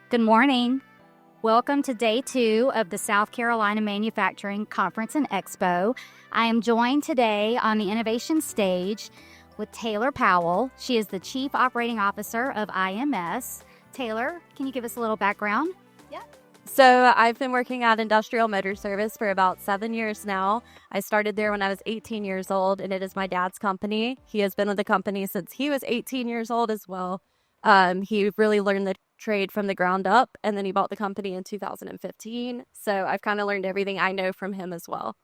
Good morning. Welcome to day 2 of the South Carolina Manufacturing Conference and Expo. I am joined today on the innovation stage with Taylor Powell. She is the Chief Operating Officer of IMS. Taylor, can you give us a little background? So I've been working at Industrial Motor Service for about 7 years now. I started there when I was 18 years old, and it is my dad's company. He has been with the company since he was 18 years old as well. He really learned the trade from the ground up, and then he bought the company in 2015. So I've kind of learned everything I know from him as well.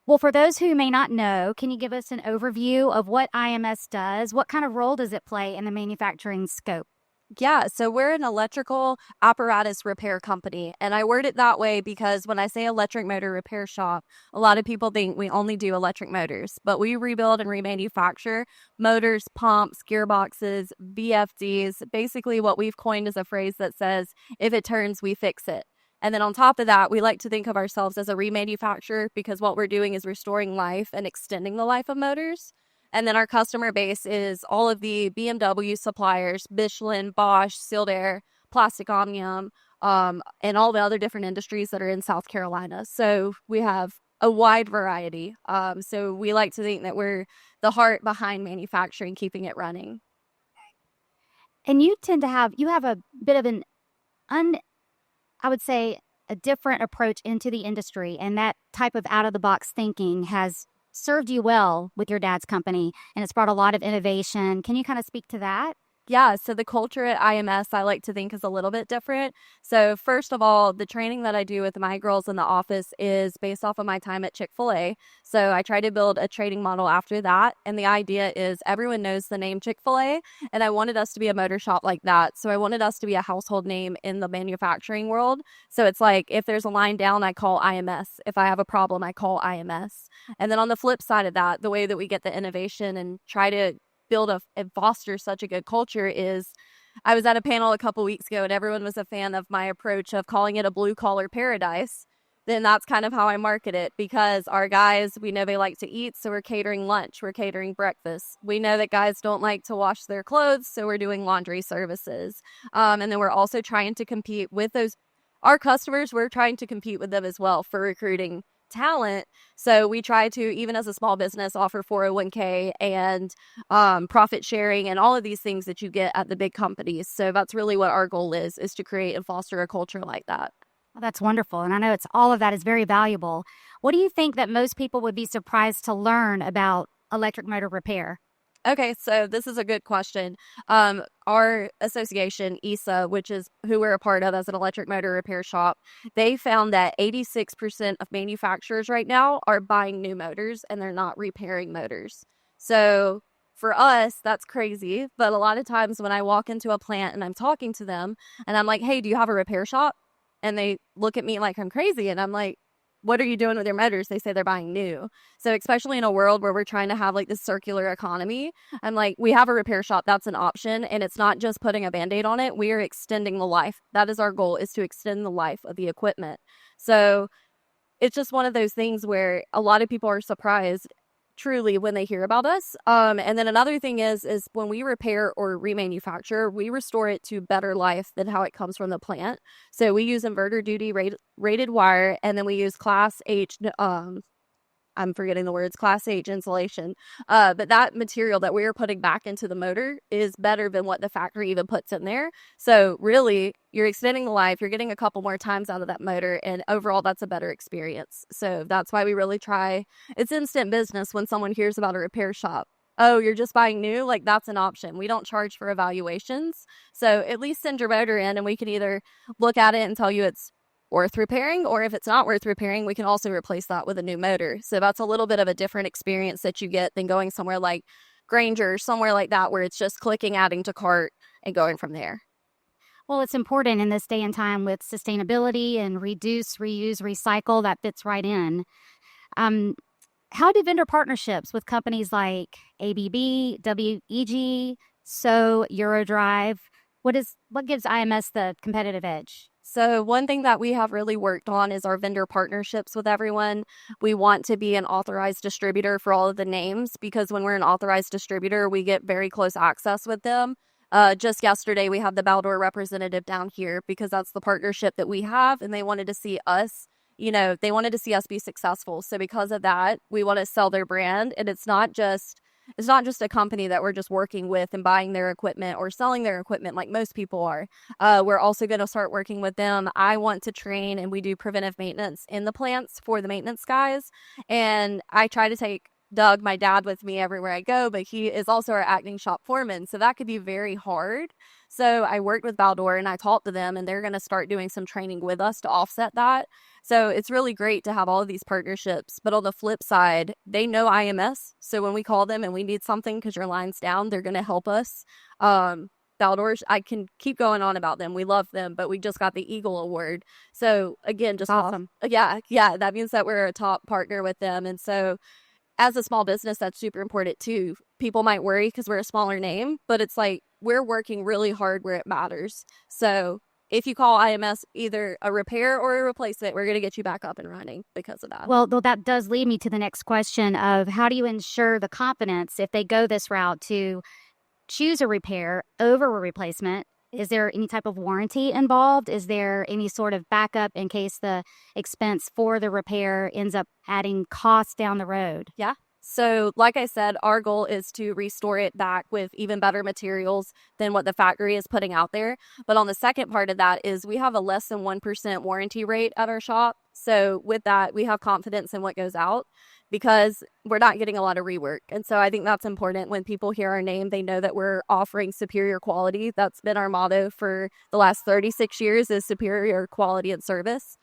Well, for those who may not know, can you give us an overview of what IMS does? What kind of role does it play in the manufacturing scope? Yeah, so we're an electrical apparatus repair company, and I word it that way because when I say electric motor repair shop, a lot of people think we only do electric motors, but we rebuild and remanufacture motors, pumps, gearboxes, VFDs, basically what we've coined as a phrase that says, if it turns, we fix it. And then on top of that, we like to think of ourselves as a remanufacturer because what we're doing is restoring life and extending the life of motors. And then our customer base is all of the BMW suppliers, Michelin, Bosch, Sealed Air, Plastic Omnium, and all the other different industries that are in South Carolina. So we have a wide variety. So we like to think that we're the heart behind manufacturing, keeping it running. And you have a bit of I would say, a different approach into the industry, and that type of out-of-the-box thinking has served you well with your dad's company, and it's brought a lot of innovation. Can you kind of speak to that? Yeah, so the culture at IMS, I like to think, is a little bit different. So first of all, the training that I do with my girls in the office is based off of my time at Chick-fil-A. So I try to build a training model after that. And the idea is everyone knows the name Chick-fil-A, and I wanted us to be a motor shop like that. So I wanted us to be a household name in the manufacturing world. So it's like, if there's a line down, I call IMS. If I have a problem, I call IMS. And then on the flip side of that, the way that we get the innovation and try to build and foster such a good culture is I was at a panel a couple weeks ago and everyone was a fan of my approach of calling it a blue collar paradise. Then that's kind of how I market it, because our guys, we know they like to eat, so we're catering lunch, we're catering breakfast. We know that guys don't like to wash their clothes, so we're doing laundry services. And then we're also trying to compete with our customers. We're trying to compete with them as well for recruiting talent. So we try to, even as a small business, offer 401k and profit sharing and all of these things that you get at the big companies. So that's really what our goal is to create and foster a culture like that. Well, that's wonderful. And I know all of that is very valuable. What do you think that most people would be surprised to learn about electric motor repair? Okay, so this is a good question. Our association, ESA, which is who we're a part of as an electric motor repair shop, they found that 86% of manufacturers right now are buying new motors and they're not repairing motors. So for us, that's crazy. But a lot of times when I walk into a plant and I'm talking to them and I'm like, hey, do you have a repair shop? And they look at me like I'm crazy. And I'm like, what are you doing with your motors? They say they're buying new. So especially in a world where we're trying to have like this circular economy, I'm like, we have a repair shop. That's an option. And it's not just putting a Band-Aid on it. We are extending the life. That is our goal, is to extend the life of the equipment. So it's just one of those things where a lot of people are surprised truly when they hear about us. And then another thing is when we repair or remanufacture, we restore it to better life than how it comes from the plant. So we use inverter duty rated wire, and then we use Class H, I'm forgetting the words, Class H insulation. But that material that we are putting back into the motor is better than what the factory even puts in there. So really, you're extending the life, you're getting a couple more times out of that motor, and overall, that's a better experience. So that's why we really try. It's instant business when someone hears about a repair shop. Oh, you're just buying new? Like, that's an option. We don't charge for evaluations. So at least send your motor in, and we can either look at it and tell you it's worth repairing, or if it's not worth repairing, we can also replace that with a new motor. So that's a little bit of a different experience that you get than going somewhere like Granger, somewhere like that, where it's just clicking, adding to cart, and going from there. Well, it's important in this day and time with sustainability and reduce, reuse, recycle. That fits right in. How do vendor partnerships with companies like ABB, WEG, Eurodrive, what gives IMS the competitive edge? So one thing that we have really worked on is our vendor partnerships with everyone. We want to be an authorized distributor for all of the names, because when we're an authorized distributor, we get very close access with them. Just yesterday, we had the Baldor representative down here because that's the partnership that we have, and they wanted to see us, they wanted to see us be successful. So because of that, we want to sell their brand, and it's not just a company that we're just working with and buying their equipment or selling their equipment like most people are. We're also going to start working with them. I want to train, and we do preventive maintenance in the plants for the maintenance guys. And I try to take Doug, my dad, with me everywhere I go, but he is also our acting shop foreman. So that could be very hard. So I worked with Baldor and I talked to them, and they're going to start doing some training with us to offset that. So it's really great to have all of these partnerships. But on the flip side, they know IMS. So when we call them and we need something because your line's down, they're going to help us. Baldor, I can keep going on about them. We love them, but we just got the Eagle Award. So again, just awesome. Yeah. That means that we're a top partner with them. And so as a small business, that's super important too. People might worry because we're a smaller name, but it's like we're working really hard where it matters. So if you call IMS either a repair or a replacement, we're going to get you back up and running because of that. Well, that does lead me to the next question of how do you ensure the confidence if they go this route to choose a repair over a replacement? Is there any type of warranty involved? Is there any sort of backup in case the expense for the repair ends up adding costs down the road? Yeah. So like I said, our goal is to restore it back with even better materials than what the factory is putting out there. But on the second part of that is we have a less than 1% warranty rate at our shop. So with that, we have confidence in what goes out because we're not getting a lot of rework. And so I think that's important. When people hear our name, they know that we're offering superior quality. That's been our motto for the last 36 years, is superior quality and service.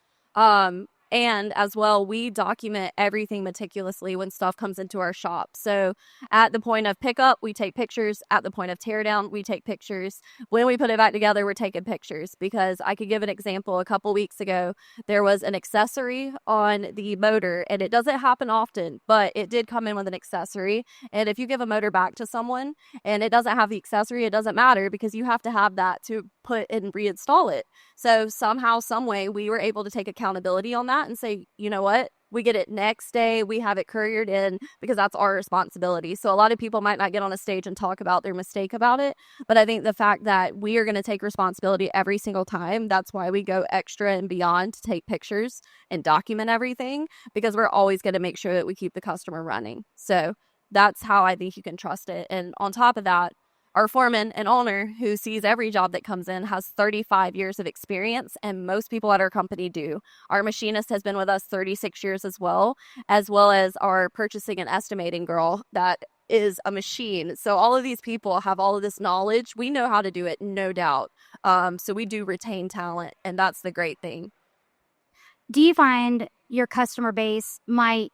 And as well, we document everything meticulously when stuff comes into our shop. So at the point of pickup, we take pictures. At the point of teardown, we take pictures. When we put it back together, we're taking pictures. Because I could give an example. A couple weeks ago, there was an accessory on the motor, and it doesn't happen often, but it did come in with an accessory. And if you give a motor back to someone and it doesn't have the accessory, it doesn't matter because you have to have that to put and reinstall it. So somehow, some way, we were able to take accountability on that and say, you know what? We get it next day. We have it couriered in because that's our responsibility. So a lot of people might not get on a stage and talk about their mistake about it. But I think the fact that we are going to take responsibility every single time, that's why we go extra and beyond to take pictures and document everything, because we're always going to make sure that we keep the customer running. So that's how I think you can trust it. And on top of that, our foreman and owner, who sees every job that comes in, has 35 years of experience, and most people at our company do. Our machinist has been with us 36 years as well as our purchasing and estimating girl that is a machine. So all of these people have all of this knowledge. We know how to do it, no doubt. So we do retain talent, and that's the great thing. Do you find your customer base might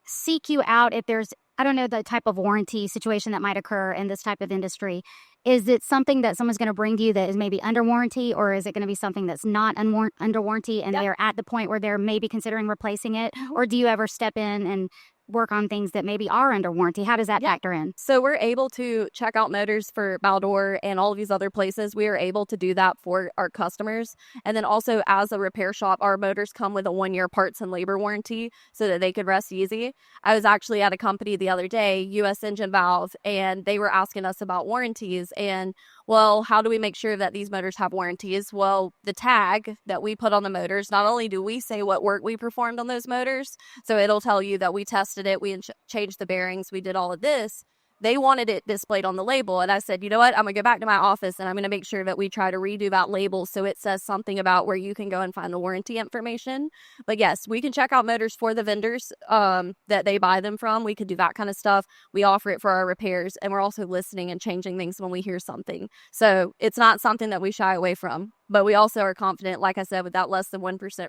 seek you out if there's, I don't know, the type of warranty situation that might occur in this type of industry? Is it something that someone's going to bring to you that is maybe under warranty, or is it going to be something that's not under warranty and they're at the point where they're maybe considering replacing it? Or do you ever step in and work on things that maybe are under warranty? How does that factor in? So we're able to check out motors for Baldor and all of these other places. We are able to do that for our customers. And then also, as a repair shop, our motors come with a 1-year parts and labor warranty so that they could rest easy. I was actually at a company the other day, US Engine Valve, and they were asking us about warranties. And well, how do we make sure that these motors have warranties? Well, the tag that we put on the motors, not only do we say what work we performed on those motors, so it'll tell you that we tested it, we changed the bearings, we did all of this. They wanted it displayed on the label. And I said, you know what? I'm going to go back to my office and I'm going to make sure that we try to redo that label so it says something about where you can go and find the warranty information. But yes, we can check out motors for the vendors that they buy them from. We could do that kind of stuff. We offer it for our repairs, and we're also listening and changing things when we hear something. So it's not something that we shy away from. But we also are confident, like I said, with that less than 1%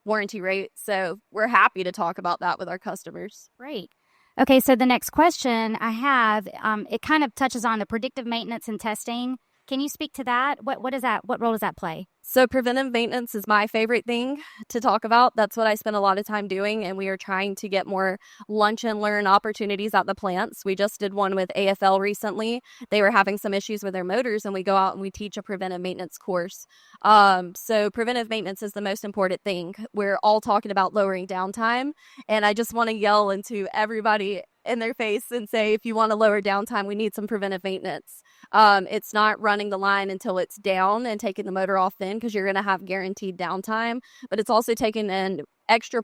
warranty rate. So we're happy to talk about that with our customers. Great. Okay, so the next question I have, it kind of touches on the predictive maintenance and testing. Can you speak to that? What is that? What role does that play? So preventive maintenance is my favorite thing to talk about. That's what I spend a lot of time doing, and we are trying to get more lunch and learn opportunities at the plants. We just did one with AFL recently. They were having some issues with their motors, and we go out and we teach a preventive maintenance course. So preventive maintenance is the most important thing. We're all talking about lowering downtime, and I just want to yell into everybody in their face and say, if you want to lower downtime, we need some preventive maintenance. It's not running the line until it's down and taking the motor off then, because you're going to have guaranteed downtime. But it's also taking in extra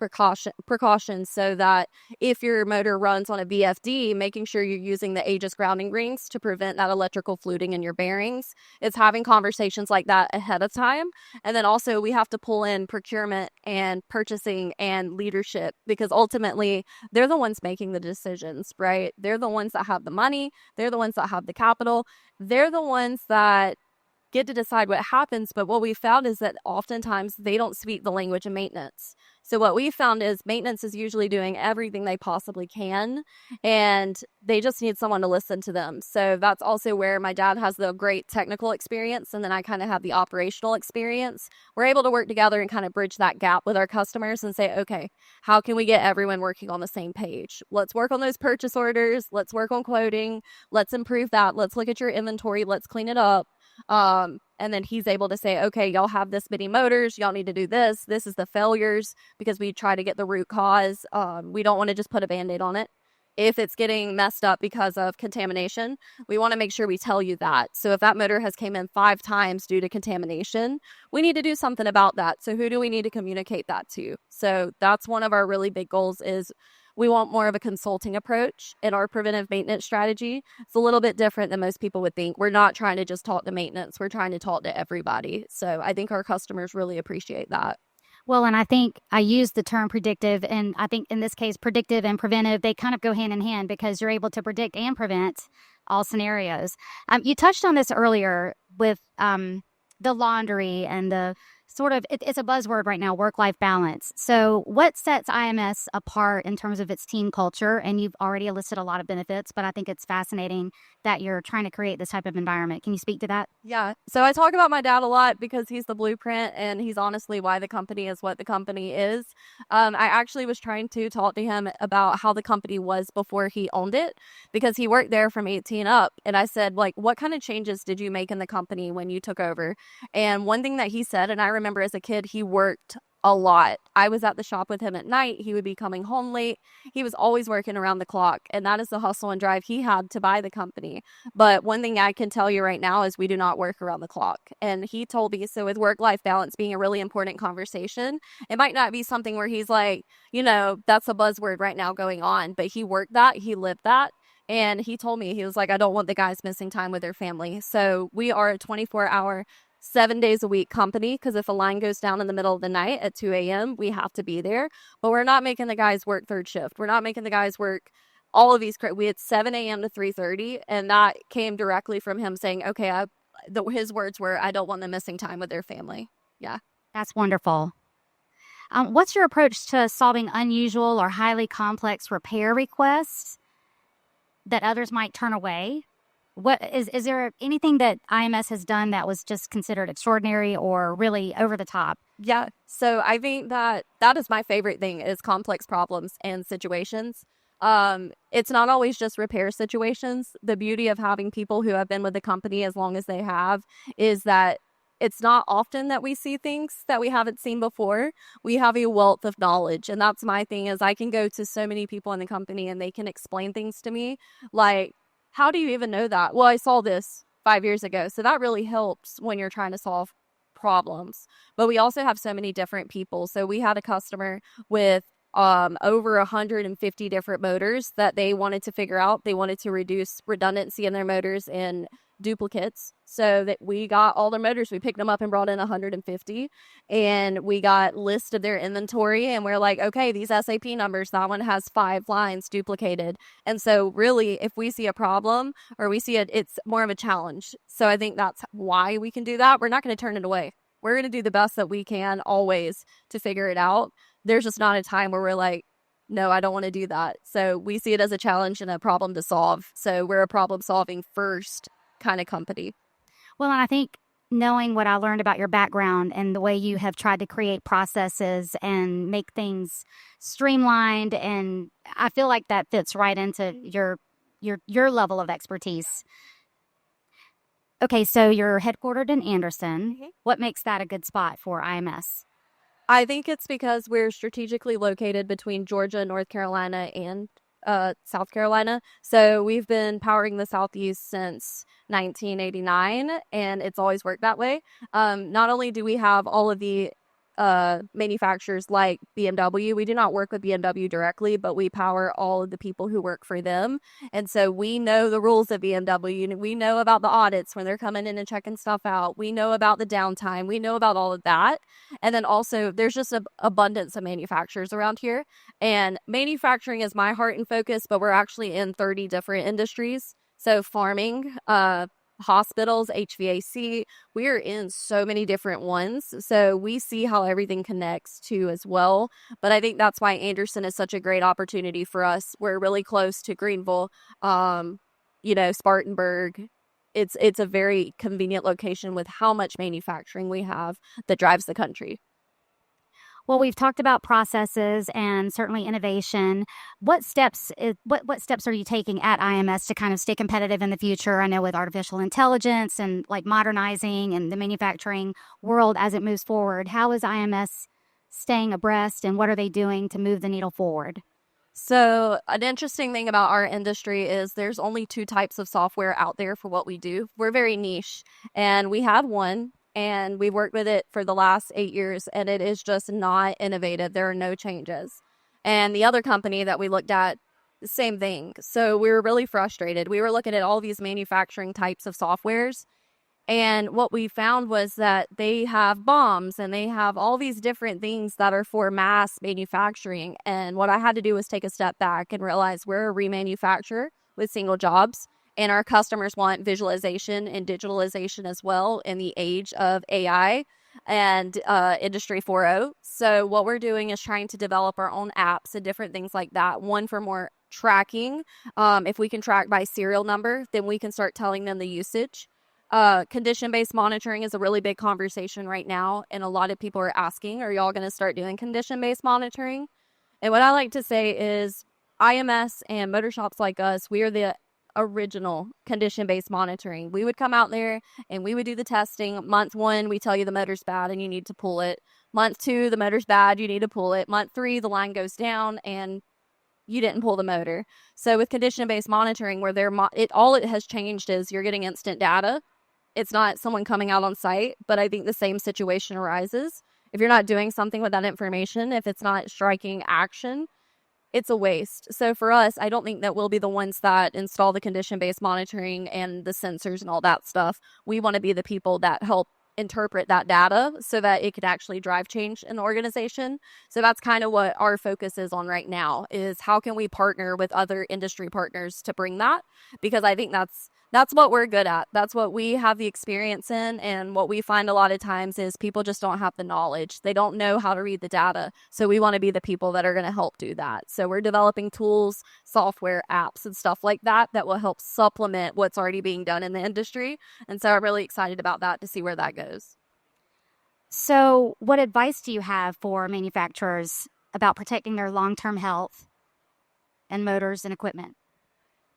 precautions so that if your motor runs on a VFD, making sure you're using the Aegis grounding rings to prevent that electrical fluting in your bearings. It's having conversations like that ahead of time. And then also we have to pull in procurement and purchasing and leadership, because ultimately they're the ones making the decisions, right? They're the ones that have the money. They're the ones that have the capital. They're the ones that get to decide what happens. But what we found is that oftentimes they don't speak the language of maintenance. So what we found is maintenance is usually doing everything they possibly can, and they just need someone to listen to them. So that's also where my dad has the great technical experience, and then I kind of have the operational experience. We're able to work together and kind of bridge that gap with our customers and say, okay, how can we get everyone working on the same page? Let's work on those purchase orders. Let's work on quoting. Let's improve that. Let's look at your inventory. Let's clean it up. And then he's able to say, okay, y'all have this many motors. Y'all need to do this. This is the failures, because we try to get the root cause. We don't want to just put a Band-Aid on it. If it's getting messed up because of contamination, we want to make sure we tell you that. So if that motor has came in 5 times due to contamination, we need to do something about that. So who do we need to communicate that to? So that's one of our really big goals is we want more of a consulting approach in our preventive maintenance strategy. It's a little bit different than most people would think. We're not trying to just talk to maintenance. We're trying to talk to everybody. So I think our customers really appreciate that. Well, and I think I use the term predictive, and I think in this case, predictive and preventive, they kind of go hand in hand because you're able to predict and prevent all scenarios. You touched on this earlier with the laundry and the sort of, it's a buzzword right now, work-life balance. So what sets IMS apart in terms of its team culture? And you've already listed a lot of benefits, but I think it's fascinating that you're trying to create this type of environment. Can you speak to that? Yeah. So I talk about my dad a lot because he's the blueprint, and he's honestly why the company is what the company is. I actually was trying to talk to him about how the company was before he owned it, because he worked there from 18 up. And I said, like, what kind of changes did you make in the company when you took over? And one thing that he said, and I remember as a kid, he worked a lot. I was at the shop with him at night. He would be coming home late. He was always working around the clock. And that is the hustle and drive he had to buy the company. But one thing I can tell you right now is we do not work around the clock. And he told me, so with work-life balance being a really important conversation, it might not be something where he's like, you know, that's a buzzword right now going on. But he worked that. He lived that. And he told me, he was like, I don't want the guys missing time with their family. So we are a 24-hour 7 days a week company, because if a line goes down in the middle of the night at 2 a.m., we have to be there. But we're not making the guys work third shift. We're not making the guys work all of these. We had 7 a.m. to 3:30, and that came directly from him saying, okay, his words were, I don't want them missing time with their family. Yeah. That's wonderful. What's your approach to solving unusual or highly complex repair requests that others might turn away? What is there anything that IMS has done that was just considered extraordinary or really over the top? Yeah. So I think that is my favorite thing, is complex problems and situations. It's not always just repair situations. The beauty of having people who have been with the company as long as they have is that it's not often that we see things that we haven't seen before. We have a wealth of knowledge. And that's my thing, is I can go to so many people in the company and they can explain things to me like, how do you even know that? Well, I saw this 5 years ago. So that really helps when you're trying to solve problems. But we also have so many different people. So we had a customer with over 150 different motors that they wanted to figure out. They wanted to reduce redundancy in their motors and duplicates, so that we got all their motors. We picked them up and brought in 150, and we got list of their inventory, and we're like, okay, these SAP numbers, that one has 5 lines duplicated. And so really, if we see a problem or we see it, it's more of a challenge. So I think that's why we can do that. We're not going to turn it away. We're going to do the best that we can always to figure it out. There's just not a time where we're like, no, I don't want to do that. So we see it as a challenge and a problem to solve. So we're a problem solving first kind of company. Well, and I think knowing what I learned about your background and the way you have tried to create processes and make things streamlined, and I feel like that fits right into your level of expertise. Okay, so you're headquartered in Anderson. Mm-hmm. What makes that a good spot for IMS? I think it's because we're strategically located between Georgia, North Carolina, and South Carolina. So we've been powering the Southeast since 1989, and it's always worked that way. Not only do we have all of the manufacturers like BMW, we do not work with BMW directly, but we power all of the people who work for them. And so we know the rules of BMW. We know about the audits when they're coming in and checking stuff out. We know about the downtime. We know about all of that. And then also there's just an abundance of manufacturers around here. And manufacturing is my heart and focus, but we're actually in 30 different industries. So farming, hospitals, HVAC, we are in so many different ones. So we see how everything connects too as well. But I think that's why Anderson is such a great opportunity for us. We're really close to Greenville, Spartanburg. It's a very convenient location with how much manufacturing we have that drives the country. Well, we've talked about processes and certainly innovation. What steps are you taking at IMS to kind of stay competitive in the future? I know with artificial intelligence and like modernizing and the manufacturing world as it moves forward, how is IMS staying abreast and what are they doing to move the needle forward? So an interesting thing about our industry is there's only two types of software out there for what we do. We're very niche, and we have one, and we've worked with it for the last 8 years, and it is just not innovative. There are no changes. And the other company that we looked at, the same thing. So we were really frustrated. We were looking at all these manufacturing types of softwares, and what we found was that they have bombs and they have all these different things that are for mass manufacturing. And what I had to do was take a step back and realize we're a remanufacturer with single jobs. And our customers want visualization and digitalization as well in the age of AI and Industry 4.0. So what we're doing is trying to develop our own apps and different things like that. One for more tracking. If we can track by serial number, then we can start telling them the usage. Condition-based monitoring is a really big conversation right now, and a lot of people are asking, are y'all going to start doing condition-based monitoring? And what I like to say is IMS and motor shops like us, we are the original condition-based monitoring. We would come out there and we would do the testing. Month 1, we tell you the motor's bad and you need to pull it. Month 2, the motor's bad, you need to pull it. Month 3, the line goes down and you didn't pull the motor. So with condition-based monitoring, where all it has changed is you're getting instant data. It's not someone coming out on site, but I think the same situation arises. If you're not doing something with that information, if it's not striking action, it's a waste. So for us, I don't think that we'll be the ones that install the condition-based monitoring and the sensors and all that stuff. We want to be the people that help interpret that data so that it could actually drive change in the organization. So that's kind of what our focus is on right now, is how can we partner with other industry partners to bring that? Because I think that's what we're good at. That's what we have the experience in. And what we find a lot of times is people just don't have the knowledge. They don't know how to read the data. So we want to be the people that are going to help do that. So we're developing tools, software, apps, and stuff like that that will help supplement what's already being done in the industry. And so I'm really excited about that to see where that goes. So what advice do you have for manufacturers about protecting their long-term health and motors and equipment?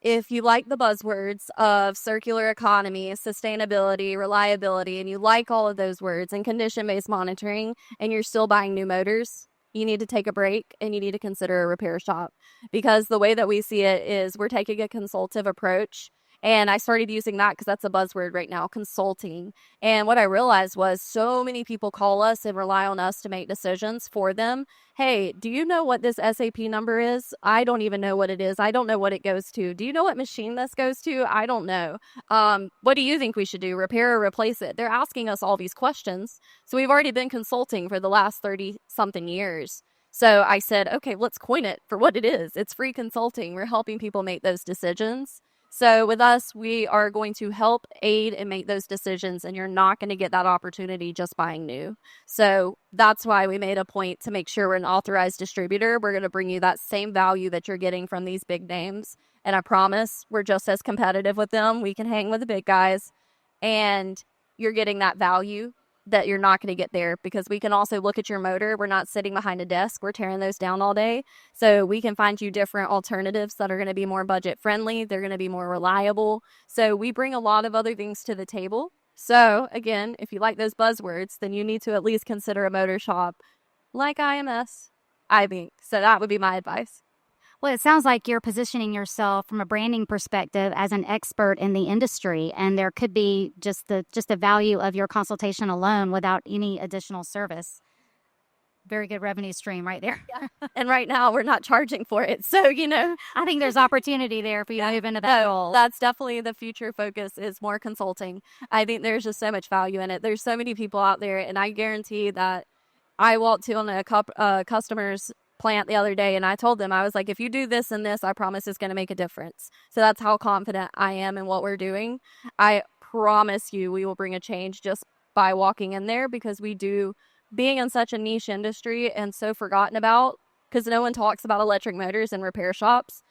If you like the buzzwords of circular economy, sustainability, reliability, and you like all of those words and condition-based monitoring, and you're still buying new motors, you need to take a break and you need to consider a repair shop. Because the way that we see it is we're taking a consultative approach. And I started using that because that's a buzzword right now, consulting. And what I realized was so many people call us and rely on us to make decisions for them. Hey, do you know what this SAP number is? I don't even know what it is. I don't know what it goes to. Do you know what machine this goes to? I don't know. What do you think we should do? Repair or replace it? They're asking us all these questions. So we've already been consulting for the last 30 something years. So I said, okay, let's coin it for what it is. It's free consulting. We're helping people make those decisions. So with us, we are going to help aid and make those decisions, and you're not going to get that opportunity just buying new. So that's why we made a point to make sure we're an authorized distributor. We're going to bring you that same value that you're getting from these big names. And I promise we're just as competitive with them. We can hang with the big guys, and you're getting that value that you're not going to get there, because we can also look at your motor. We're not sitting behind a desk. We're tearing those down all day. So we can find you different alternatives that are going to be more budget friendly. They're going to be more reliable. So we bring a lot of other things to the table. So again, if you like those buzzwords, then you need to at least consider a motor shop like IMS, I think. So that would be my advice. Well, it sounds like you're positioning yourself from a branding perspective as an expert in the industry, and there could be just the value of your consultation alone without any additional service. Very good revenue stream right there. Yeah. And right now we're not charging for it. So, I think there's opportunity there for you to move into that no, role. that's definitely the future focus is more consulting. I think there's just so much value in it. There's so many people out there, and I guarantee that I walked to on a customer's plant the other day, and I told them, I was like, if you do this and this, I promise it's going to make a difference. So that's how confident I am in what we're doing. I promise you we will bring a change just by walking in there, because we do, being in such a niche industry and so forgotten about, because no one talks about electric motors and repair shops,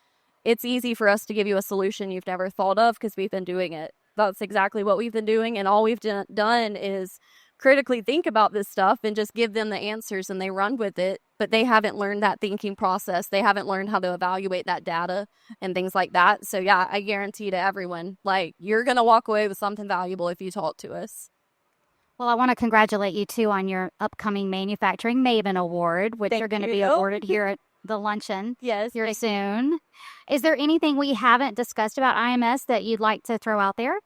it's easy for us to give you a solution you've never thought of because we've been doing it. That's exactly what we've been doing, and all we've done is critically think about this stuff and just give them the answers and they run with it, but they haven't learned that thinking process. They haven't learned how to evaluate that data and things like that. So yeah, I guarantee to everyone, like, you're going to walk away with something valuable if you talk to us. Well, I want to congratulate you too on your upcoming Manufacturing Maven Award, which Thank you're going to you. be awarded here at the luncheon Yes. here soon. Is there anything we haven't discussed about IMS that you'd like to throw out there?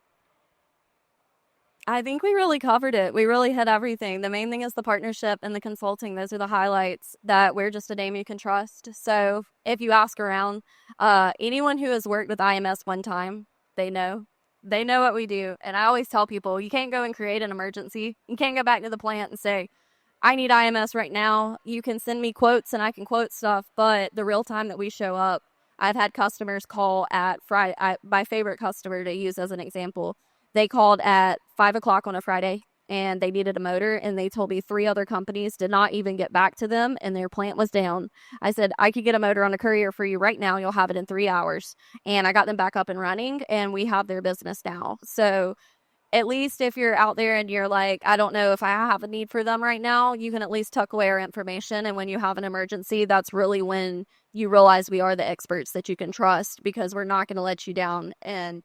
I think we really covered it. We really hit everything. The main thing is the partnership and the consulting. Those are the highlights, that we're just a name you can trust. So if you ask around, anyone who has worked with IMS one time, they know. They know what we do. And I always tell people, you can't go and create an emergency. You can't go back to the plant and say, I need IMS right now. You can send me quotes and I can quote stuff. But the real time that we show up, I've had customers call at Friday. My favorite customer to use as an example, they called at 5 o'clock on a Friday and they needed a motor, and they told me 3 other companies did not even get back to them and their plant was down. I said, I could get a motor on a courier for you right now. You'll have it in 3 hours. And I got them back up and running, and we have their business now. So at least if you're out there and you're like, I don't know if I have a need for them right now, you can at least tuck away our information. And when you have an emergency, that's really when you realize we are the experts that you can trust, because we're not going to let you down. And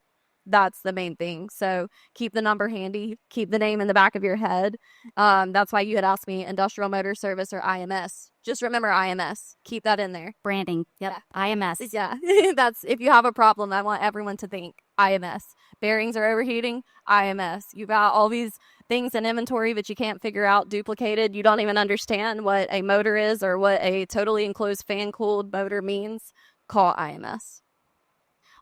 that's the main thing. So keep the number handy, keep the name in the back of your head. That's why you had asked me Industrial Motor Service or IMS. Just remember IMS. Keep that in there. Branding. Yep. Yeah. IMS. Yeah. That's, if you have a problem, I want everyone to think IMS. Bearings are overheating, IMS. You've got all these things in inventory that you can't figure out, duplicated. You don't even understand what a motor is or what a totally enclosed fan-cooled motor means. Call IMS.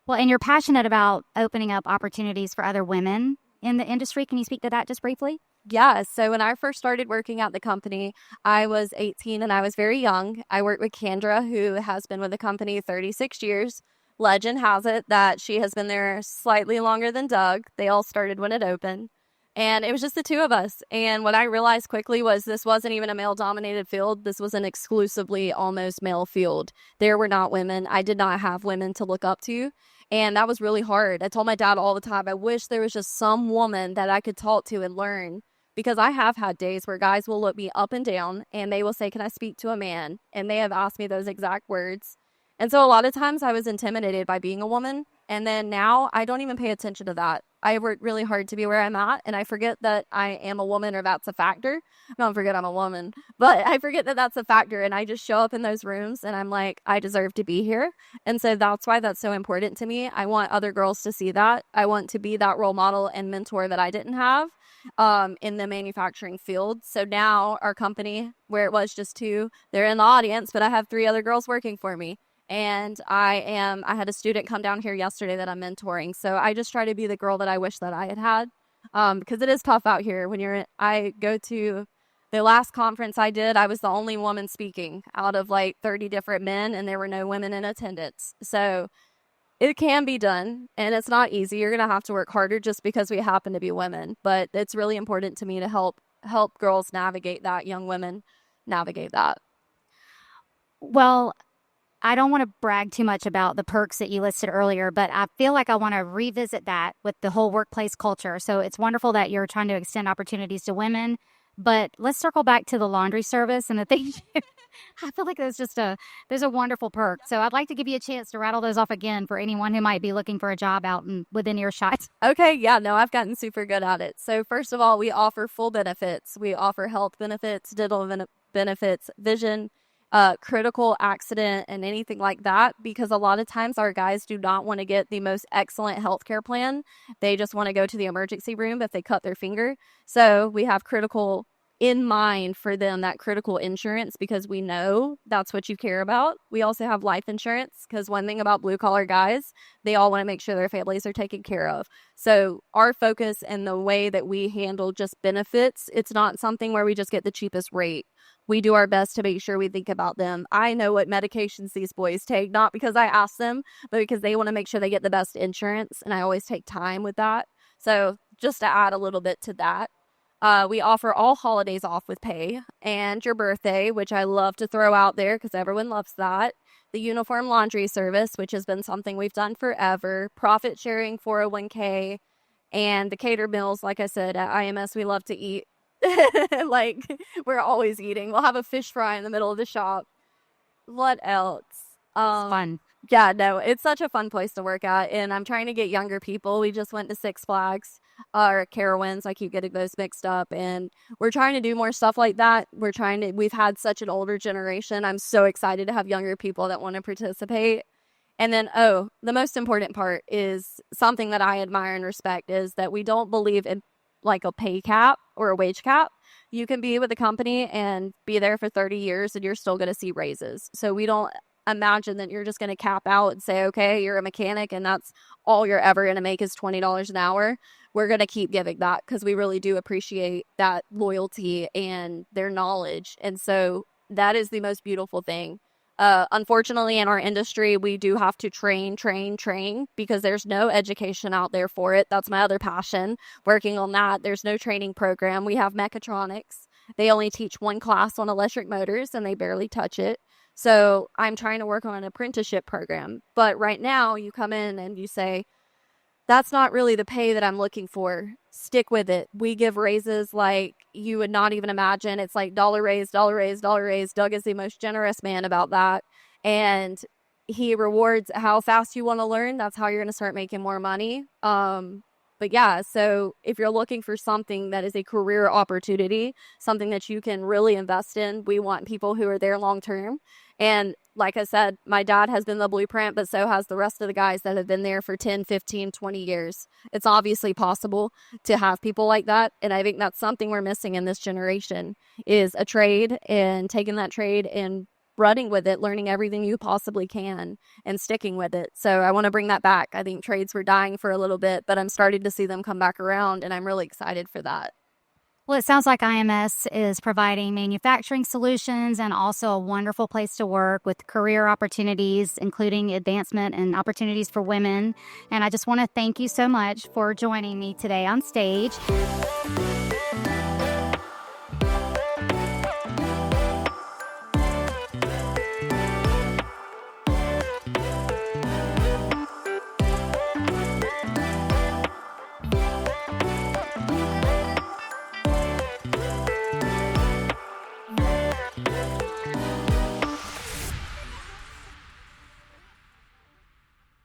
Well, and you're passionate about opening up opportunities for other women in the industry. Can you speak to that just briefly? Yeah. So when I first started working at the company, I was 18 and I was very young. I worked with Kendra, who has been with the company 36 years. Legend has it that she has been there slightly longer than Doug. They all started when it opened. And it was just the two of us. And what I realized quickly was this wasn't even a male-dominated field. This was an exclusively almost male field. There were not women. I did not have women to look up to. And that was really hard. I told my dad all the time, I wish there was just some woman that I could talk to and learn. Because I have had days where guys will look me up and down and they will say, can I speak to a man? And they have asked me those exact words. And so a lot of times I was intimidated by being a woman. And then now I don't even pay attention to that. I work really hard to be where I'm at, and I forget that I am a woman, or that's a factor. I don't forget I'm a woman, but I forget that that's a factor, and I just show up in those rooms and I'm like, I deserve to be here. And so that's why that's so important to me. I want other girls to see that. I want to be that role model and mentor that I didn't have in the manufacturing field. So now our company, where it was just 2, they're in the audience, but I have 3 other girls working for me. And I had a student come down here yesterday that I'm mentoring. So I just try to be the girl that I wish that I had because it is tough out here when I go to the last conference I did, I was the only woman speaking out of like 30 different men, and there were no women in attendance. So it can be done, and it's not easy. You're going to have to work harder just because we happen to be women, but it's really important to me to help girls navigate that, young women navigate that. Well, I don't want to brag too much about the perks that you listed earlier, but I feel like I want to revisit that with the whole workplace culture. So it's wonderful that you're trying to extend opportunities to women, but let's circle back to the laundry service and the things. I feel like there's a wonderful perk. So I'd like to give you a chance to rattle those off again for anyone who might be looking for a job out within earshot. Okay, yeah, no, I've gotten super good at it. So first of all, we offer full benefits. We offer health benefits, dental benefits, vision, critical accident and anything like that, because a lot of times our guys do not want to get the most excellent healthcare plan. They just want to go to the emergency room if they cut their finger. So we have critical in mind for them, that critical insurance, because we know that's what you care about. We also have life insurance, because one thing about blue collar guys, they all want to make sure their families are taken care of. So our focus and the way that we handle just benefits, it's not something where we just get the cheapest rate. We do our best to make sure we think about them. I know what medications these boys take, not because I ask them, but because they want to make sure they get the best insurance. And I always take time with that. So just to add a little bit to that, we offer all holidays off with pay, and your birthday, which I love to throw out there because everyone loves that. The uniform laundry service, which has been something we've done forever. Profit sharing 401k, and the catered meals. Like I said, at IMS, we love to eat. Like, we're always eating. We'll have a fish fry in the middle of the shop. What else? Fun. Yeah, no, it's such a fun place to work at, and I'm trying to get younger people. We just went to Six Flags, or Carowinds. I keep getting those mixed up, and we're trying to do more stuff like that. We've had such an older generation. I'm so excited to have younger people that want to participate. And then, the most important part is something that I admire and respect is that we don't believe in like a pay cap or a wage cap. You can be with a company and be there for 30 years and you're still going to see raises. So we don't imagine that you're just going to cap out and say, okay, you're a mechanic and that's all you're ever going to make is $20 an hour. We're going to keep giving that because we really do appreciate that loyalty and their knowledge. And so that is the most beautiful thing. Unfortunately, in our industry, we do have to train because there's no education out there for it. That's my other passion, working on that. There's no training program. We have mechatronics. They only teach one class on electric motors and they barely touch it. So I'm trying to work on an apprenticeship program. But right now, you come in and you say, that's not really the pay that I'm looking for. Stick with it. We give raises like you would not even imagine. It's like dollar raise, dollar raise, dollar raise. Doug is the most generous man about that. And he rewards how fast you want to learn. That's how you're going to start making more money. But yeah, so if you're looking for something that is a career opportunity, something that you can really invest in, we want people who are there long term. And like I said, my dad has been the blueprint, but so has the rest of the guys that have been there for 10, 15, 20 years. It's obviously possible to have people like that. And I think that's something we're missing in this generation is a trade and taking that trade and running with it, learning everything you possibly can and sticking with it. So I want to bring that back. I think trades were dying for a little bit, but I'm starting to see them come back around and I'm really excited for that. Well, it sounds like IMS is providing manufacturing solutions and also a wonderful place to work with career opportunities, including advancement and opportunities for women. And I just want to thank you so much for joining me today on stage.